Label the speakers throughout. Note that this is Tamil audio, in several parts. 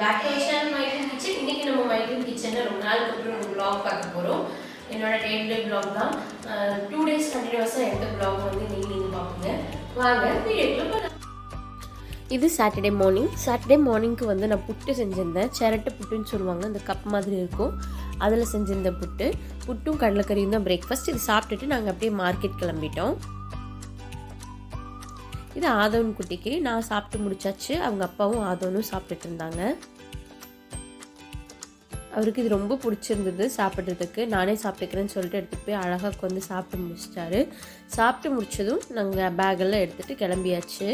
Speaker 1: Back to channel mutton kitchen. இன்னைக்கு நம்ம மைட்டன் கிச்சனில் ரொம்ப நாளுக்கு அப்புறம் ஒரு vlog பார்க்க போகிறோம். என்னோட டே டு டே vlog தான். 2 days கண்டினியூஸாக எடுத்த vlog வந்து இன்னைக்கு நீங்கள் பார்ப்பீங்க. வாங்க வீடியோக்குள்ள போகலாம். இது சாட்டர்டே மார்னிங்க்கு வந்து நான் புட்டு செஞ்சிருந்தேன். சிரட்டை புட்டுன்னு சொல்லுவாங்க, இந்த கப் மாதிரி இருக்கும், அதில் செஞ்சிருந்த புட்டும் கடலைக்கறியும் தான் பிரேக்ஃபாஸ்ட். இது சாப்பிட்டுட்டு நாங்கள் அப்படியே மார்க்கெட் கிளம்பிட்டோம். இது ஆதவன் குட்டிக்கு நான் சாப்பிட்டு முடிச்சாச்சு. அவங்க அப்பாவும் ஆதவனும் சாப்பிட்டுட்டு இருந்தாங்க. அவருக்கு இது ரொம்ப பிடிச்சிருந்தது சாப்பிட்றதுக்கு. நானே சாப்பிட்டுக்கிறேன்னு சொல்லிட்டு எடுத்துகிட்டு போய் அழகாக வந்து சாப்பிட்டு முடிச்சிட்டாரு. சாப்பிட்டு முடிச்சதும் நாங்கள் பேக்கெல்லாம் எடுத்துகிட்டு கிளம்பியாச்சு.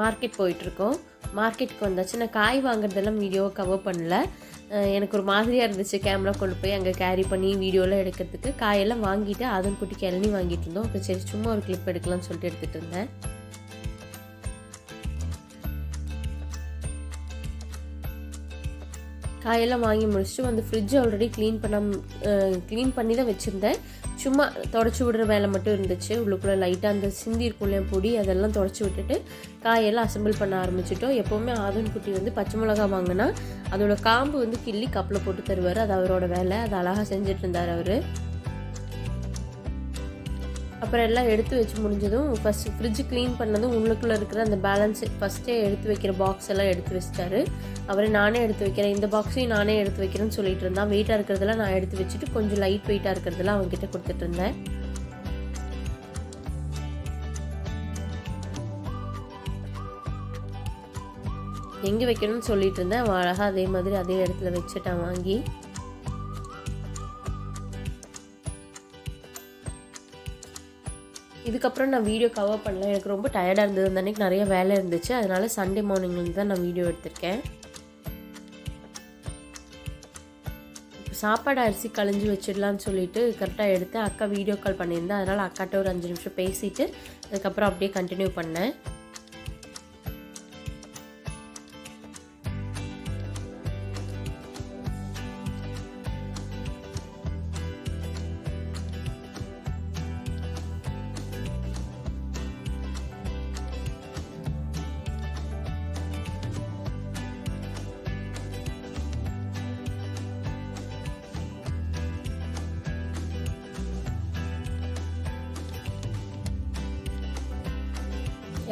Speaker 1: மார்க்கெட் போயிட்டுருக்கோம். மார்க்கெட்டுக்கு வந்தாச்சு. நான் காய் வாங்குறதெல்லாம் வீடியோவை கவர் பண்ணல. எனக்கு ஒரு மாதிரியாக இருந்துச்சு கேமரா கொண்டு போய் அங்கே கேரி பண்ணி வீடியோலாம் எடுக்கிறதுக்கு. காயெல்லாம் வாங்கிட்டு அதன் குட்டிக்கு இளநீ வாங்கிட்டு இருந்தோம். அப்போ சரி சும்மா ஒரு கிளிப் எடுக்கலாம்னு சொல்லிட்டு எடுத்துகிட்டு இருந்தேன். காயெல்லாம் வாங்கி முடிச்சுட்டு வந்து ஃப்ரிட்ஜ் ஆல்ரெடி க்ளீன் பண்ணி தான் வச்சுருந்தேன். சும்மா தொடச்சி விடுற வேலை மட்டும் இருந்துச்சு. உள்ளுக்குள்ளே லைட்டாக அந்த சிந்தி இருக்குள்ளே பொடி அதெல்லாம் தொடச்சி விட்டுட்டு காயெல்லாம் அசம்பிள் பண்ண ஆரம்பிச்சிட்டோம். எப்போவுமே ஆதன் குட்டி வந்து பச்சை மிளகா வாங்கினா அதோட காம்பு வந்து கிள்ளி கப்பில் போட்டு தருவார். அது அவரோட வேலை. அது அழகாக செஞ்சுட்டு இருந்தார் அவர். அப்புறம் எல்லாம் எடுத்து வச்சு முடிஞ்சதும் ஃபஸ்ட்டு ஃப்ரிட்ஜ் க்ளீன் பண்ணதும் உள்ளுக்குள்ளே இருக்கிற அந்த பேலன்ஸ் ஃபஸ்ட்டே எடுத்து வைக்கிற பாக்ஸ் எல்லாம் எடுத்து வச்சிட்டாரு. அவரை நானே எடுத்து வைக்கிறேன், இந்த பாக்ஸையும் நானே எடுத்து வைக்கிறேன்னு சொல்லிட்டு இருந்தான். வெயிட்டாக இருக்கிறதெல்லாம் நான் எடுத்து வச்சுட்டு கொஞ்சம் லைட் வெயிட்டாக இருக்கிறதெல்லாம் அவங்ககிட்ட கொடுத்துட்டு இருந்தேன். எங்கே வைக்கணும்னு சொல்லிட்டு இருந்தேன். அவன் அழகாக அதே மாதிரி அதே இடத்துல வச்சுட்டான் வாங்கி. இதுக்கப்புறம் நான் வீடியோ கவர் பண்ணல. எனக்கு ரொம்ப டயர்டாக இருந்தது. அந்த அன்றைக்கி நிறைய வேலை இருந்துச்சு. அதனால் சண்டே மார்னிங்லேருந்து தான் நான் வீடியோ எடுத்திருக்கேன். சாப்பாடு அரிசி களைஞ்சி வச்சிடலான்னு சொல்லிட்டு கரெக்டாக எடுத்து அக்கா வீடியோ கால் பண்ணியிருந்தேன். அதனால் அக்காட்ட ஒரு 5 நிமிஷம் பேசிவிட்டு அதுக்கப்புறம் அப்படியே கண்டினியூ பண்ணேன்.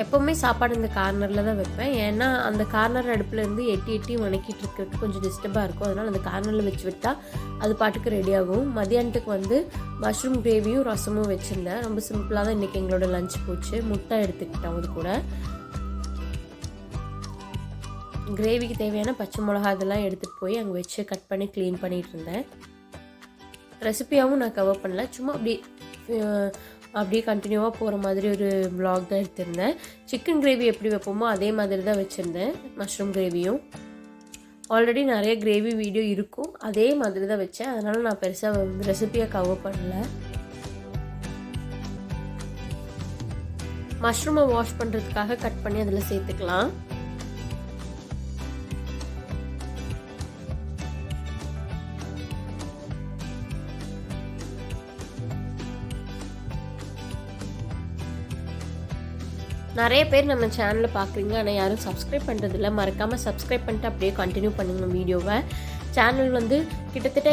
Speaker 1: எப்போவுமே சாப்பாடு இந்த கார்னரில் தான் வைப்பேன். ஏன்னா அந்த கார்னர் அடுப்புலேருந்து எட்டி வணக்கிட்டு இருக்கிறதுக்கு கொஞ்சம் டிஸ்டர்பாக இருக்கும். அதனால் அந்த கார்னரில் வச்சு விட்டால் அது பாட்டுக்கு ரெடி ஆகும். மதியானத்துக்கு வந்து மஷ்ரூம் கிரேவியும் ரசமும் வச்சுருந்தேன். ரொம்ப சிம்பிளாக தான் இன்றைக்கி எங்களோட லஞ்ச் போச்சு. முட்டை எடுத்துக்கிட்டேன். அது கூட கிரேவிக்கு தேவையான பச்சை மிளகா இதெல்லாம் எடுத்துகிட்டு போய் அங்கே வச்சு கட் பண்ணி க்ளீன் பண்ணிகிட்டு இருந்தேன். ரெசிபியாகவும் நான் கவர் பண்ணல. சும்மா அப்படியே கண்டினியூவாக போகிற மாதிரி ஒரு vlog தான் எடுத்திருந்தேன். சிக்கன் கிரேவி எப்படி வைப்போமோ அதே மாதிரி தான் வச்சுருந்தேன். மஷ்ரூம் கிரேவியும் ஆல்ரெடி நிறைய கிரேவி வீடியோ இருக்கும், அதே மாதிரி தான் வச்சேன். அதனால் நான் பெருசாக ரெசிபியாக கவர் பண்ணல. மஷ்ரூமை வாஷ் பண்ணுறதுக்காக கட் பண்ணி அதில் சேர்த்துக்கலாம். நிறைய பேர் நம்ம சேனலில் பார்க்குறீங்க, ஆனால் யாரும் சப்ஸ்கிரைப் பண்ணுறதில்ல. மறக்காமல் சப்ஸ்கிரைப் பண்ணிட்டு அப்படியே கண்டினியூ பண்ணுங்க வீடியோவை. சேனல் வந்து கிட்டத்தட்ட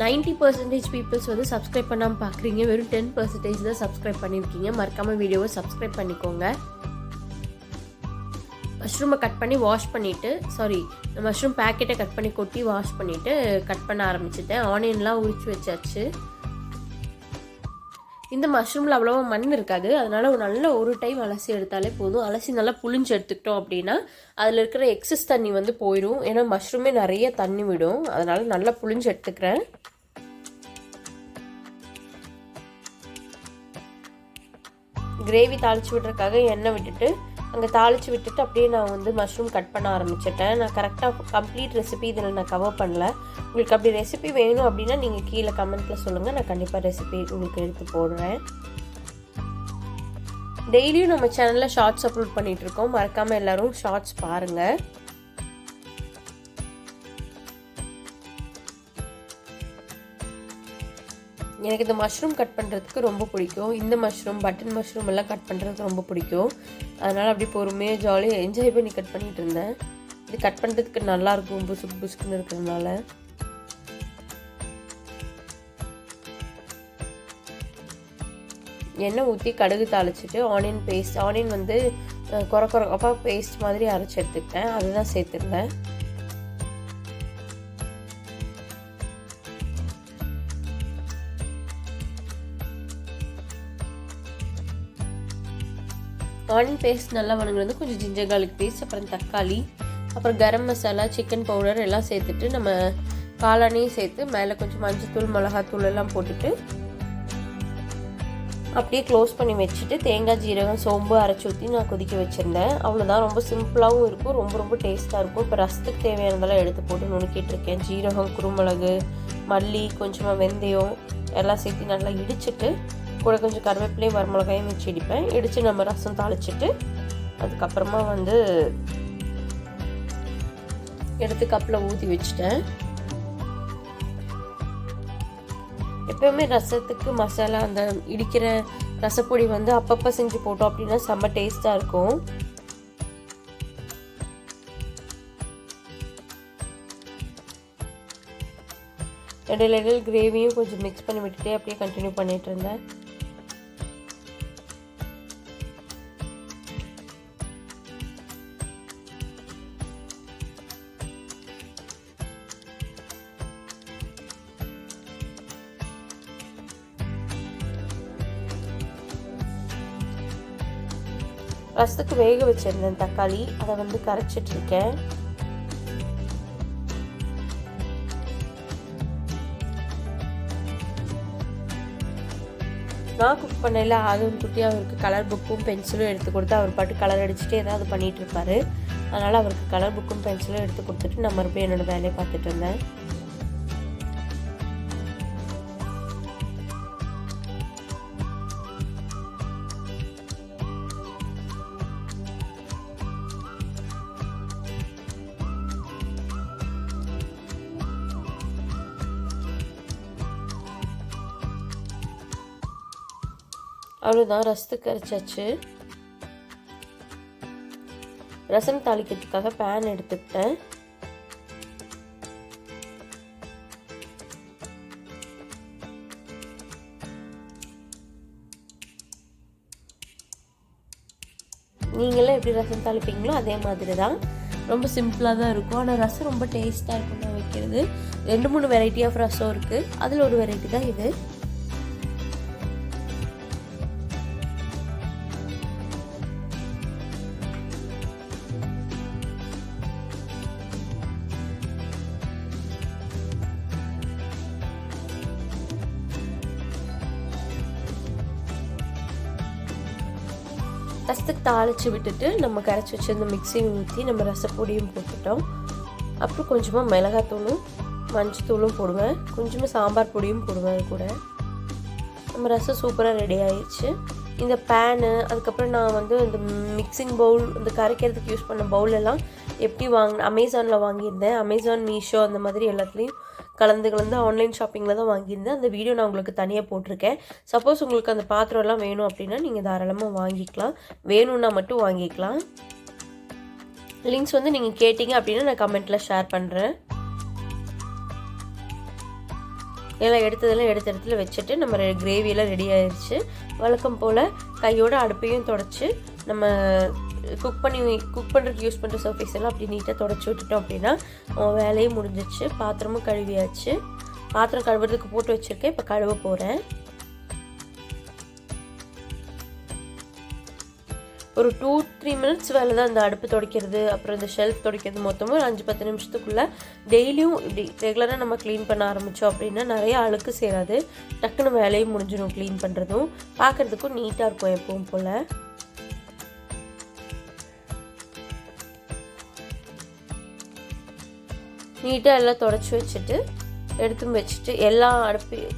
Speaker 1: 90% பீப்புள்ஸ் வந்து சப்ஸ்கிரைப் பண்ணாமல் பார்க்குறீங்க. வெறும் 10% தான் சப்ஸ்கிரைப் பண்ணியிருக்கீங்க. மறக்காமல் வீடியோவை சப்ஸ்கிரைப் பண்ணிக்கோங்க. மஷ்ரூமை கட் பண்ணி வாஷ் பண்ணிவிட்டு மஷ்ரூம் பேக்கெட்டை கட் பண்ணி கொட்டி வாஷ் பண்ணிவிட்டு கட் பண்ண ஆரம்பிச்சிட்டேன். ஆனியன்லாம் உரிச்சு வச்சாச்சு. இந்த மஷ்ரூமில் அவ்வளோவா மண் இருக்காது. அதனால் நல்ல ஒரு டைம் அலசி எடுத்தாலே போதும். அலசி நல்லா புளிஞ்சு எடுத்துக்கிட்டோம் அப்படின்னா அதில் இருக்கிற எக்ஸஸ் தண்ணி வந்து போயிடும். ஏன்னா மஷ்ரூமே நிறைய தண்ணி விடும். அதனால் நல்லா புளிஞ்சு எடுத்துக்கிறேன். கிரேவி தாளித்து விடுறதுக்காக எண்ணெய் விட்டுட்டு அங்கே தாளித்து விட்டுட்டு அப்படியே நான் வந்து மஷ்ரூம் கட் பண்ண ஆரம்பிச்சிட்டேன். நான் கரெக்டாக கம்ப்ளீட் ரெசிபி இதில் நான் கவர் பண்ணல. உங்களுக்கு அப்படி ரெசிபி வேணும் அப்படின்னா நீங்கள் கீழே கமெண்ட்டில் சொல்லுங்கள். நான் கண்டிப்பாக ரெசிபி உங்களுக்கு எடுத்து போடுறேன். டெய்லியும் நம்ம சேனலில் ஷார்ட்ஸ் அப்லோட் பண்ணிகிட்ருக்கோம். மறக்காமல் எல்லோரும் ஷார்ட்ஸ் பாருங்கள். எனக்கு இந்த மஷ்ரூம் கட் பண்ணுறதுக்கு ரொம்ப பிடிக்கும். இந்த மஷ்ரூம் பட்டன் மஷ்ரூம் எல்லாம் கட் பண்ணுறதுக்கு ரொம்ப பிடிக்கும். அதனால் அப்படி பொறுமையாக ஜாலியாக என்ஜாய் பண்ணி கட் பண்ணிகிட்டு இருந்தேன். இது கட் பண்ணுறதுக்கு நல்லாயிருக்கும் புசுக்கு புசுக்குன்னு இருக்கிறதுனால. எண்ணெய் ஊற்றி கடுகு தாளிச்சிட்டு ஆனியன் வந்து குறை பேஸ்ட் மாதிரி அரைச்சி எடுத்துக்கிட்டேன். அதுதான் சேர்த்துருந்தேன். ஆனியன் பேஸ்ட் நல்லா வணங்குறது கொஞ்சம் ஜிஞ்சர் கார்லிக் பேஸ்ட், அப்புறம் தக்காளி, அப்புறம் கரம் மசாலா, சிக்கன் பவுடர் எல்லாம் சேர்த்துட்டு நம்ம காளானையும் சேர்த்து மேலே கொஞ்சம் மஞ்சத்தூள் மிளகாத்தூள் எல்லாம் போட்டுட்டு அப்படியே க்ளோஸ் பண்ணி வச்சுட்டு தேங்காய் ஜீரகம் சோம்பு அரைச்சி ஊற்றி நான் கொதிக்க வச்சுருந்தேன். அவ்வளோதான். ரொம்ப சிம்பிளாகவும் இருக்கும், ரொம்ப டேஸ்ட்டாக இருக்கும். இப்போ ரசத்துக்கு தேவையானதெல்லாம் எடுத்து போட்டு நுணுக்கிட்டு இருக்கேன். ஜீரகம், குருமிளகு, மல்லி, கொஞ்சமாக வெந்தயம் எல்லாம் சேர்த்து நல்லா இடிச்சிட்டு கூட கொஞ்சம் கருவேப்பிலையும் வரமிளகாயும் வச்சு இடிப்பேன். இடித்து நம்ம ரசம் தாளிச்சிட்டு அதுக்கப்புறமா வந்து எடுத்து கப்பில் ஊற்றி வச்சுட்டேன். எப்போவுமே ரசத்துக்கு மசாலா அந்த இடிக்கிற ரசப்பொடி வந்து அப்பப்போ செஞ்சு போட்டோம் அப்படின்னா செம்ம டேஸ்ட்டாக இருக்கும். இடையில கிரேவியும் கொஞ்சம் மிக்ஸ் பண்ணி விட்டுட்டே அப்படியே கண்டினியூ பண்ணிட்டு இருந்தேன். ரசத்துக்கு வேக வச்சிருந்தேன் தக்காளி, அதை வந்து கரைச்சிட்டு இருக்கேன். நான் குக் பண்ணல அதுவும் குட்டி அவருக்கு கலர் புக்கும் பென்சிலும் எடுத்து கொடுத்து அவர் பாட்டு கலர் அடிச்சுட்டு ஏதாவது பண்ணிட்டு இருப்பாரு. அதனால அவருக்கு கலர் புக்கும் பென்சிலும் எடுத்து கொடுத்துட்டு நான் மறுபடியும் என்னோட வேலையை பார்த்துட்டு இருந்தேன். அவ்வளோதான், ரசத்துக்கு அரைச்சாச்சு. ரசம் தாளிக்கிறதுக்காக பேன் எடுத்துக்கிட்டேன். நீங்களாம் எப்படி ரசம் தாளிப்பீங்களோ அதே மாதிரி தான், ரொம்ப சிம்பிளாக தான் இருக்கும். ஆனால் ரசம் ரொம்ப டேஸ்ட்டாக இருக்கும். நான் வைக்கிறது 2-3 வெரைட்டி ஆஃப் ரசம் இருக்குது, அதில் ஒரு வெரைட்டி தான் இது. ரசத்துக்கு தாளித்து விட்டுட்டு நம்ம கரைச்சி வச்சிருந்த மிக்ஸியும் ஊற்றி நம்ம ரசப்பொடியும் போட்டுட்டோம். அப்புறம் கொஞ்சமாக மிளகாத்தூளும் மஞ்சத்தூளும் போடுவேன், கொஞ்சமாக சாம்பார் பொடியும் போடுவேன். அது கூட நம்ம ரசம் சூப்பராக ரெடி ஆயிடுச்சு. இந்த பேனு, அதுக்கப்புறம் நான் வந்து இந்த மிக்சிங் பவுல், இந்த கரைக்கிறதுக்கு யூஸ் பண்ண பவுல் எல்லாம் எப்படி அமேசானில் வாங்கியிருந்தேன். அமேசான், மீஷோ அந்த மாதிரி எல்லாத்துலேயும் கலந்து ஆன்லைன் ஷாப்பிங்கில் தான் வாங்கியிருந்தேன். அந்த வீடியோ நான் உங்களுக்கு தனியாக போட்டிருக்கேன். சப்போஸ் உங்களுக்கு அந்த பாத்திரம்லாம் வேணும் அப்படின்னா நீங்கள் தாராளமாக வாங்கிக்கலாம், வேணும்னா மட்டும் வாங்கிக்கலாம். லிங்க்ஸ் வந்து நீங்கள் கேட்டிங்க அப்படின்னா நான் கமெண்ட்டில் ஷேர் பண்ணுறேன். எல்லாம் எடுத்த இடத்துல வச்சுட்டு நம்ம கிரேவியெல்லாம் ரெடி ஆயிடுச்சு. வழக்கம் போல் கையோட அடுப்பையும் தொடச்சி நம்ம குக் பண்ணுறதுக்கு யூஸ் பண்ணுற சர்ஃபேஸ் எல்லாம் அப்படி நீட்டாக தொடச்சி விட்டுட்டோம் அப்படின்னா வேலையும் முடிஞ்சிச்சு. பாத்திரமும் கழுவியாச்சு. பாத்திரம் கழுவுறதுக்கு போட்டு வச்சுருக்கேன், இப்போ கழுவ போகிறேன். ஒரு 2-3 மினிட்ஸ் வேலை தான் இந்த அடுப்பு துடைக்கிறது, அப்புறம் இந்த ஷெல்ஃப் துடைக்கிறது. மொத்தமாக ஒரு 5-10 நிமிஷத்துக்குள்ளே டெய்லியும் இப்படி ரெகுலராக நம்ம க்ளீன் பண்ண ஆரம்பித்தோம் அப்படின்னா நிறைய அழுக்கு சேராது, டக்குன்னு வேலையும் முடிஞ்சிடும். க்ளீன் பண்ணுறதும் பார்க்குறதுக்கும் நீட்டாக இருக்கும் எப்பவும் போல். நீட்டாக எல்லாம் தொடச்சி வச்சுட்டு எடுத்து வச்சுட்டு எல்லா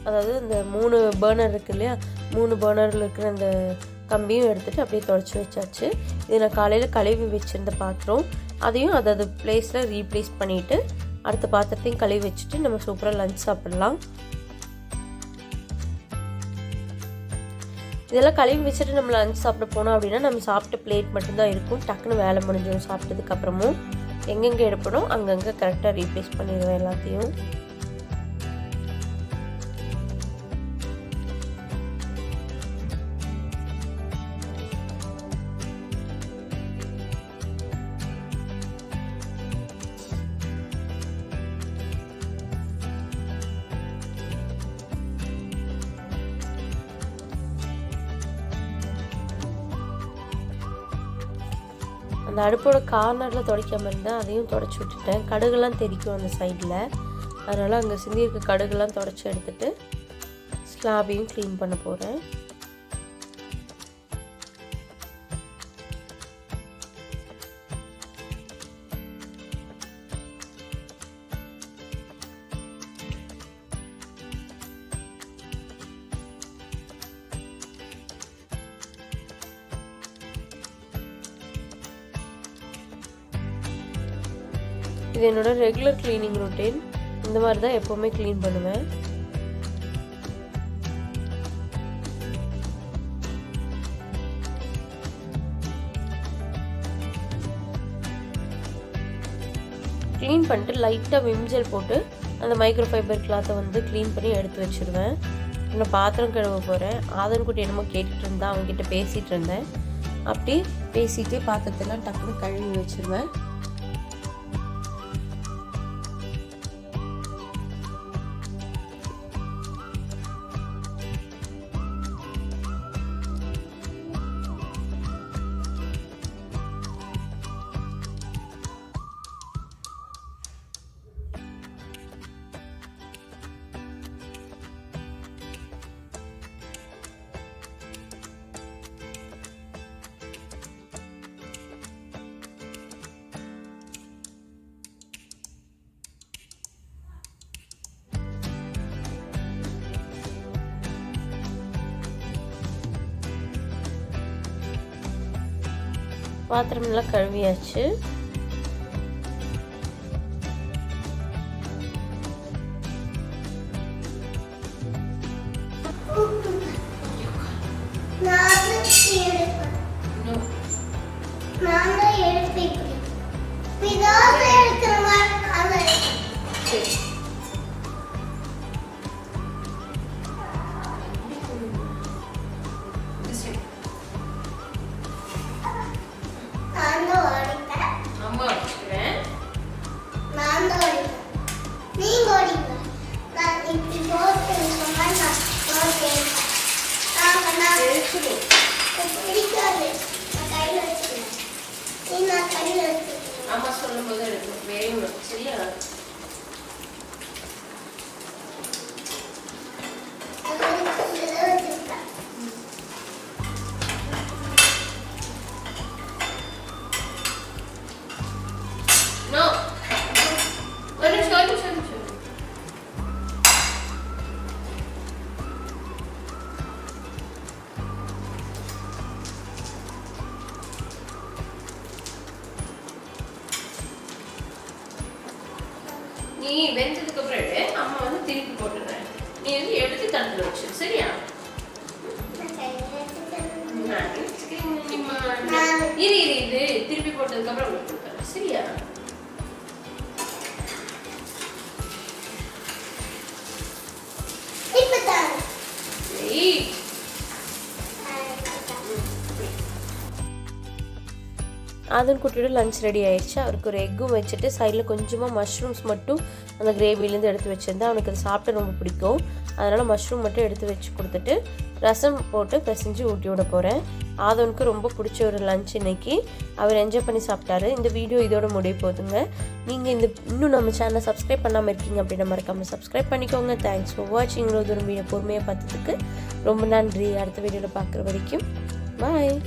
Speaker 1: அதாவது இந்த 3 பர்னர் இருக்குது இல்லையா, 3 பர்னரில் இருக்கிற அந்த கம்பியும் எடுத்துகிட்டு அப்படியே தொடச்சி வச்சாச்சு. இது நான் காலையில் கழுவி வச்சுருந்த பாத்திரம், அதையும் அதாவது பிளேஸில் ரீப்ளேஸ் பண்ணிவிட்டு அடுத்த பாத்திரத்தையும் கழுவி வச்சுட்டு நம்ம சூப்பராக லஞ்ச் சாப்பிட்லாம். இதெல்லாம் கழுவி வச்சுட்டு நம்ம லஞ்ச் சாப்பிட போனோம் அப்படின்னா நம்ம சாப்பிட்ட பிளேட் மட்டும்தான் இருக்கும். டக்குன்னு வேலை முடிஞ்சிடும். சாப்பிட்டதுக்கப்புறமும் எங்கெங்கே எடுப்பணும் அங்கங்கே கரெக்டாக ரீப்ளேஸ் பண்ணிடுவேன் எல்லாத்தையும். அந்த அடுப்போட கார்னரில் துடைக்காமல் இருந்தேன், அதையும் துடைச்சி விட்டுட்டேன். கடுகுலாம் தெரிக்கும் அந்த சைடில், அதனால் அங்கே சிந்தியிருக்க கடுகுலாம் துடைச்சி எடுத்துகிட்டு ஸ்லாபையும் க்ளீன் பண்ண போகிறேன். இது என்னோட ரெகுலர் க்ளீனிங் ரொட்டீன். இந்த மாதிரி தான் எப்போவுமே க்ளீன் பண்ணுவேன். க்ளீன் பண்ணிட்டு லைட்டாக விம் ஜெல் போட்டு அந்த மைக்ரோ ஃபைபர் கிளாத்தை வந்து க்ளீன் பண்ணி எடுத்து வச்சுருவேன். இன்னும் பாத்திரம் கழுவ போகிறேன். ஆதன்குட்டி என்னமோ கேட்டுட்டு இருந்தா, அவங்ககிட்ட பேசிகிட்டு இருந்தேன். அப்படி பேசிகிட்டே பாத்திரத்தெல்லாம் டக்குன்னு கழுவி வச்சுருவேன். பாத்திரம் எல்லாம் கழுவியாச்சு. அம்மா சொல்லும் போது வேணும் சரியா? நீ வெந்ததுக்கு அப்புறம் அம்மா வந்து திருப்பி போட்டுறேன். நீ வந்து எடுத்து தட்டுல வச்சு சரியா? இது திருப்பி போட்டதுக்கு அப்புறம் உங்களுக்கு கொடுக்குறேன் சரியா? ஆதன் குட்டியோட லஞ்ச் ரெடி ஆயிடுச்சு. அவருக்கு ஒரு எக்கும் வச்சுட்டு சைடில் கொஞ்சமாக மஷ்ரூம்ஸ் மட்டும் அந்த கிரேவிலேருந்து எடுத்து வச்சுருந்தேன். அவனுக்கு அது சாப்பிட ரொம்ப பிடிக்கும், அதனால் மஷ்ரூம் மட்டும் எடுத்து வச்சு கொடுத்துட்டு ரசம் போட்டு பிசைஞ்சு ஊட்டி விட போகிறேன். ஆதனுக்கு ரொம்ப பிடிச்ச ஒரு லஞ்ச் இன்னைக்கு. அவர் என்ஜாய் பண்ணி சாப்பிட்டாரு. இந்த வீடியோ இதோட முடிய போதுங்க. நீங்கள் இன்னும் நம்ம சேனலை சப்ஸ்கிரைப் பண்ணாமல் இருக்கீங்க அப்படின்னா மறக்காமல் சப்ஸ்கிரைப் பண்ணிக்கோங்க. தேங்க்ஸ் ஃபார் வாட்சிங். ஒரு வீடியோ பொறுமையாக பார்த்ததுக்கு ரொம்ப நன்றி. அடுத்த வீடியோவில் பார்க்குற வரைக்கும் பாய்.